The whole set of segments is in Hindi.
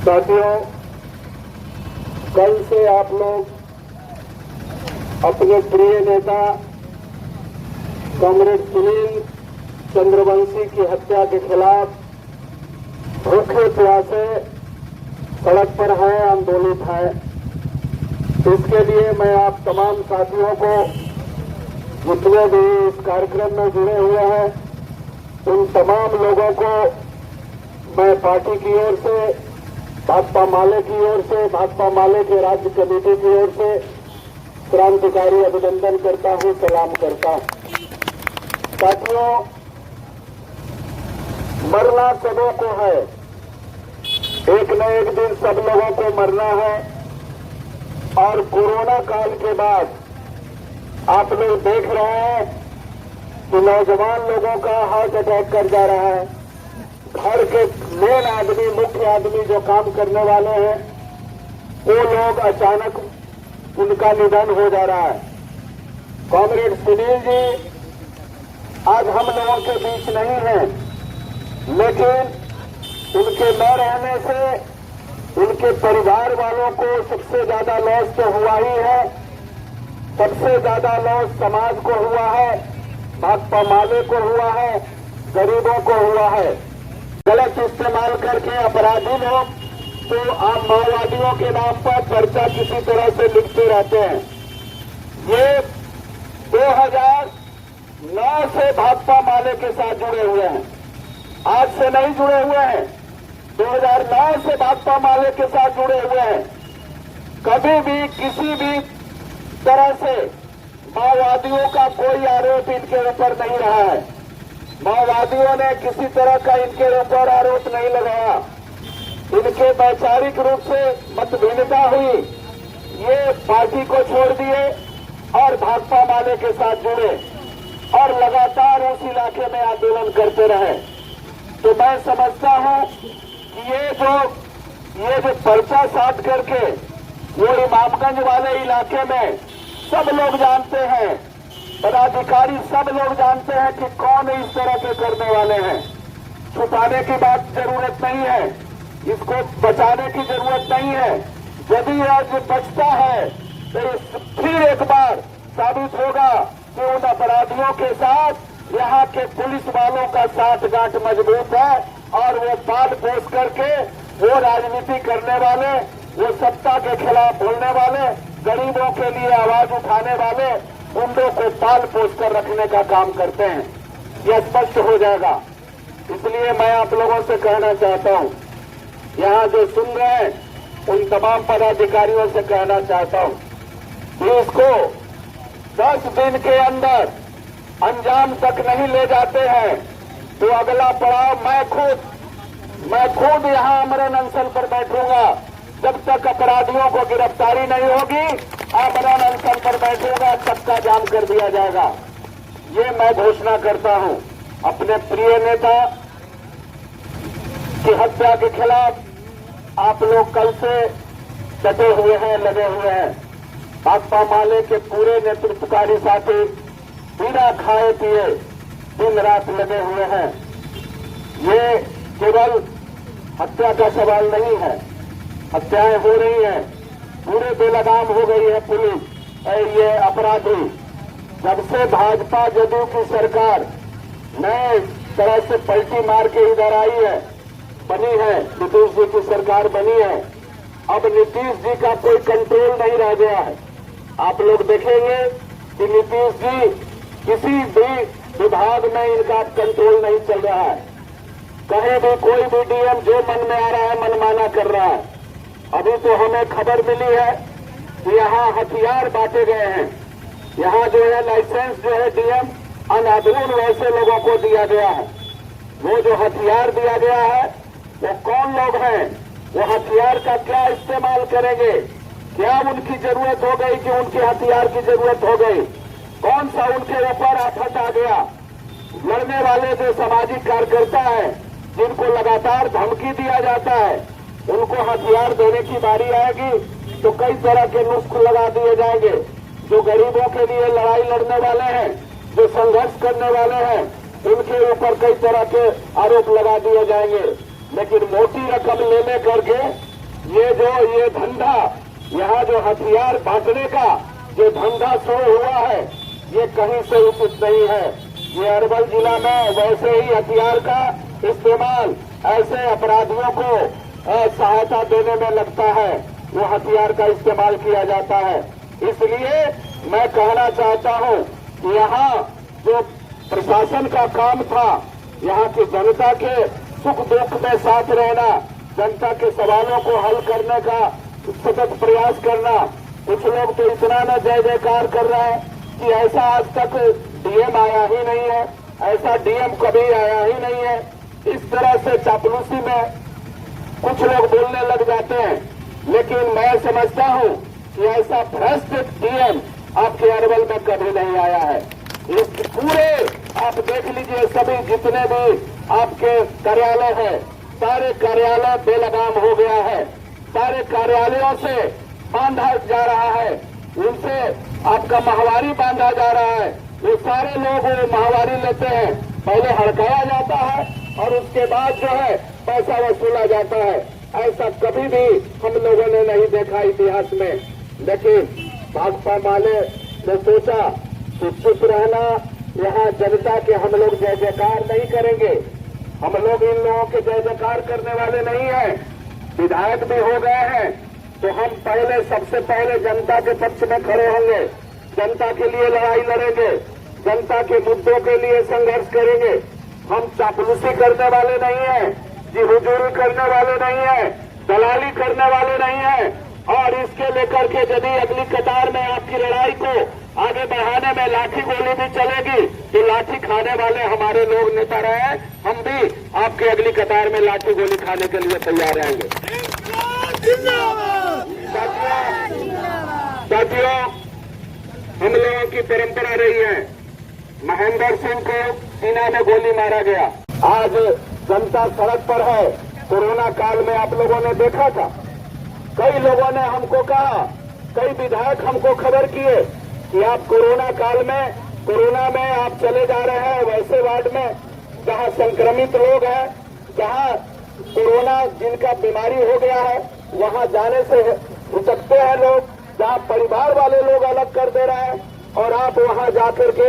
साथियों, कल से आप लोग अपने प्रिय नेता कॉमरेड सुनील चंद्रवंशी की हत्या के खिलाफ भूखे प्यासे सड़क पर हैं, आंदोलित हैं। इसके लिए मैं आप तमाम साथियों को, जितने भी इस कार्यक्रम में जुड़े हुए हैं, उन तमाम लोगों को मैं पार्टी की ओर से, भाकपा माले की ओर से, भाकपा माले के राज्य कमेटी की ओर से क्रांतिकारी अभिनंदन करता हूं, सलाम करता हूं। साथियों, मरना सबों को है, एक न एक दिन सब लोगों को मरना है। और कोरोना काल के बाद आप लोग देख रहे हैं कि नौजवान लोगों का हार्ट अटैक कर जा रहा है। घर के मेन आदमी, मुख्य आदमी जो काम करने वाले हैं, वो लोग अचानक उनका निधन हो जा रहा है। कॉमरेड सुनील जी आज हम लोगों के बीच नहीं हैं, लेकिन उनके न रहने से उनके परिवार वालों को सबसे ज्यादा लॉस तो हुआ ही है। सबसे ज्यादा लॉस समाज को हुआ है, भाकपा माले को हुआ है, गरीबों को हुआ है। गलत इस्तेमाल करके अपराधी लोग तो आम माओवादियों के नाम पर पर्चा किसी तरह से लिखते रहते हैं। ये 2009 से भाकपा माले के साथ जुड़े हुए हैं, आज से नहीं जुड़े हुए हैं। 2009 से भाकपा माले के साथ जुड़े हुए हैं। कभी भी किसी भी तरह से माओवादियों का कोई आरोप इनके ऊपर नहीं रहा है। माओवादियों ने किसी तरह का इनके ऊपर आरोप नहीं लगाया। इनके वैचारिक रूप से मतभिन्नता हुई, ये पार्टी को छोड़ दिए और भाकपा माले के साथ जुड़े और लगातार उस इलाके में आंदोलन करते रहे। तो मैं समझता हूं कि ये जो पर्चा साट करके वो इमामगंज वाले इलाके में सब लोग जानते हैं, पदाधिकारी सब लोग जानते हैं कि कौन इस तरह के करने वाले हैं। छुपाने की बात जरूरत नहीं है, इसको बचाने की जरूरत नहीं है। यदि आज बचता है तो फिर एक बार साबित होगा कि उन अपराधियों के साथ यहाँ के पुलिस वालों का साथ गांठ मजबूत है और वो पाल पोस करके वो राजनीति करने वाले, वो सत्ता के खिलाफ बोलने वाले, गरीबों के लिए आवाज उठाने वाले गुंडों को पाल पोस कर रखने का काम करते हैं। यह स्पष्ट हो जाएगा। इसलिए मैं आप लोगों से कहना चाहता हूं, यहाँ जो सुन रहे हैं उन तमाम पदाधिकारियों से कहना चाहता हूं कि इसको 10 दिन के अंदर अंजाम तक नहीं ले जाते हैं तो अगला पड़ाव मैं खुद यहाँ अमरण अनशन पर बैठूंगा। जब तक अपराधियों को गिरफ्तारी नहीं होगी, आमरण अनशन पर बैठूंगा, चक्का जाम कर दिया जाएगा। ये मैं घोषणा करता हूं। अपने प्रिय नेता की हत्या के खिलाफ आप लोग कल से डटे हुए हैं, लगे हुए हैं। भाकपा माले के पूरे नेतृत्वकारी साथी बिना खाए पिए दिन रात लगे हुए हैं। ये केवल हत्या का सवाल नहीं है, हत्याएं हो रही हैं, पूरे बेलगाम हो गई है पुलिस और ये अपराधी। जब से भाजपा जदयू की सरकार नए तरह से पलटी मार के इधर आई है, बनी है, नीतीश जी की सरकार बनी है, अब नीतीश जी का कोई कंट्रोल नहीं रह गया है। आप लोग देखेंगे कि नीतीश जी किसी भी विभाग में इनका कंट्रोल नहीं चल रहा है। कहीं भी कोई भी डीएम जो मन में आ रहा है मनमाना कर रहा है। अभी तो हमें खबर मिली है कि यहाँ हथियार बांटे गए हैं। यहाँ जो है लाइसेंस जो है डीएम अनादरून वैसे लोगों को दिया गया है। वो जो हथियार दिया गया है वो कौन लोग हैं, वो हथियार का क्या इस्तेमाल करेंगे, क्या उनकी जरूरत हो गई कि उनके हथियार की जरूरत हो गई, कौन सा उनके ऊपर आफत आ गया। लड़ने वाले जो सामाजिक कार्यकर्ता है जिनको लगातार धमकी दिया जाता है, उनको हथियार देने की बारी आएगी तो कई तरह के नुस्खे लगा दिए जाएंगे। जो गरीबों के लिए लड़ाई लड़ने वाले हैं, जो संघर्ष करने वाले हैं, उनके ऊपर कई तरह के आरोप लगा दिए जाएंगे। लेकिन मोटी रकम लेने करके ये धंधा, यहाँ जो हथियार बांटने का जो धंधा शुरू हुआ है, ये कहीं से उचित नहीं है। ये अरवल जिला में वैसे ही हथियार का इस्तेमाल ऐसे अपराधियों को सहायता देने में लगता है, वो हथियार का इस्तेमाल किया जाता है। इसलिए मैं कहना चाहता हूँ कि यहाँ जो प्रशासन का काम था, यहाँ की जनता के सुख दुख में साथ रहना, जनता के सवालों को हल करने का सतत प्रयास करना। कुछ लोग तो इतना न जय जयकार कर रहे हैं कि ऐसा आज तक डीएम आया ही नहीं है, ऐसा डीएम कभी आया ही नहीं है। इस तरह से चापलूसी में कुछ लोग बोलने लग जाते हैं, लेकिन मैं समझता हूं कि ऐसा भ्रष्ट डीएम आपके अरवल में कभी नहीं आया है। इस पूरे आप देख लीजिए, सभी जितने भी आपके कार्यालय है, सारे कार्यालय बेलगाम हो गया है, सारे कार्यालयों से बांधा जा रहा है, उनसे आपका माहवारी बांधा जा रहा है। वो सारे लोग माहवारी लेते हैं, पहले हड़काया जाता है और उसके बाद जो है पैसा वसूला जाता है। ऐसा कभी भी हम लोगों ने नहीं देखा इतिहास में। लेकिन भाकपा माले ने सोचा कि चुप रहना, यहाँ जनता के हम लोग जय जयकार नहीं करेंगे, हम लोग इन लोगों के जय जयकार करने वाले नहीं हैं। विधायक भी हो गए हैं तो हम पहले सबसे पहले जनता के पक्ष में खड़े होंगे, जनता के लिए लड़ाई लड़ेंगे, जनता के मुद्दों के लिए संघर्ष करेंगे। हम चापलूसी करने वाले नहीं हैं, जी हुजूरी करने वाले नहीं हैं, दलाली करने वाले नहीं हैं। और इसके लेकर के यदि अगली कतार में आपकी लड़ाई को आगे बढ़ाने में लाठी गोली भी चलेगी तो लाठी खाने वाले हमारे लोग नेता रहे, हम भी आपके अगली कतार में लाठी गोली खाने के लिए तैयार रहेंगे। साथियों, हम लोगों की परंपरा रही है, महेंद्र सिंह को सीना में गोली मारा गया, आज जनता सड़क पर है। कोरोना काल में आप लोगों ने देखा था, कई लोगों ने हमको कहा, कई विधायक हमको खबर किए कि आप कोरोना काल में, कोरोना में आप चले जा रहे हैं वैसे वार्ड में जहां संक्रमित लोग हैं, जहां कोरोना जिनका बीमारी हो गया है, वहां जाने से भटकते हैं लोग, जहां परिवार वाले लोग अलग कर दे रहे हैं, और आप वहां जाकर के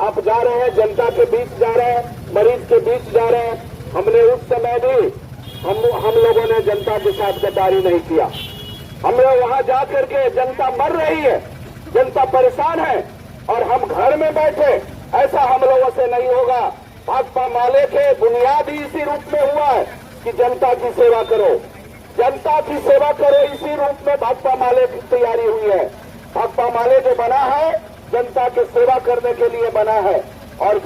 आप जा रहे हैं, जनता के बीच जा रहे हैं, मरीज के बीच जा रहे हैं। हमने उस समय भी हम लोगों ने जनता के साथ गद्दारी नहीं किया। हम लोग वहां जाकर के, जनता मर रही है, जनता परेशान है और हम घर में बैठे, ऐसा हम लोगों से नहीं होगा। भाकपा माले के बुनियाद ही इसी रूप में हुआ है कि जनता की सेवा करो, जनता की सेवा करो, इसी रूप में भाकपा माले की तैयारी हुई है। भाकपा माले जो बना है जनता की सेवा करने के लिए बना है और